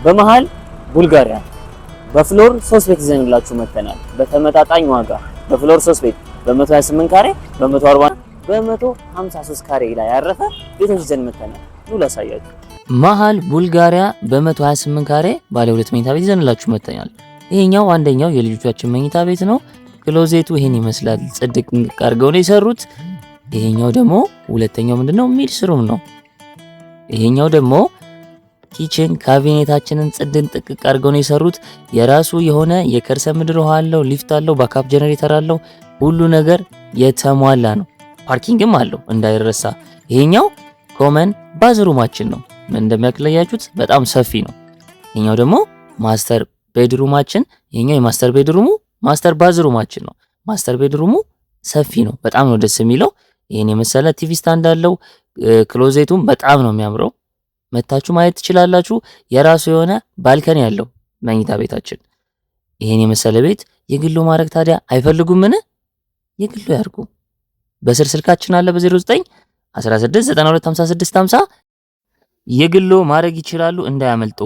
በመሃል ቡልጋሪያ በፍሎር 3 ቤት ይዘንላችሁ መተናል። በተመጣጣኝ ዋጋ በፍሎር 3 ቤት በ128 ካሬ በ140 በ153 ካሬ ላይ ያረፈ ቤቶች ይዘን መተናል። ኑ ላሳያችሁ። መሃል ቡልጋሪያ በ128 ካሬ ባለ 2 መኝታ ቤት ይዘንላችሁ መተናል። ይሄኛው አንደኛው የልጆቻችን መኝታ ቤት ነው። ክሎዜቱ ይሄን ይመስላል። ጽድቅ አድርገው ነው የሰሩት። ይሄኛው ደግሞ ሁለተኛው ምንድነው ሚድስ ሩም ነው። ይሄኛው ደግሞ ኪችን ካቢኔታችንን ጽድን ጥቅቅ አድርገው ነው የሰሩት። የራሱ የሆነ የከርሰ ምድር ውሃ አለው፣ ሊፍት አለው፣ ባካፕ ጀነሬተር አለው። ሁሉ ነገር የተሟላ ነው። ፓርኪንግም አለው እንዳይረሳ። ይሄኛው ኮመን ባዝሩማችን ነው። ምን እንደሚያክለያችሁት በጣም ሰፊ ነው። ይሄኛው ደግሞ ማስተር ቤድሩማችን። ይሄኛው የማስተር ቤድሩሙ ማስተር ባዝሩማችን ነው። ማስተር ቤድሩሙ ሰፊ ነው። በጣም ነው ደስ የሚለው። ይሄን የመሰለ ቲቪ ስታንድ አለው። ክሎዜቱም በጣም ነው የሚያምረው። መታችሁ ማየት ትችላላችሁ። የራሱ የሆነ ባልከኒ ያለው መኝታ ቤታችን። ይሄን የመሰለ ቤት የግሉ ማድረግ ታዲያ አይፈልጉምን? የግሉ ያርጉ። በስር ስልካችን አለ በ09 16 92 56 50 የግሉ ማድረግ ይችላሉ። እንዳያመልጡ።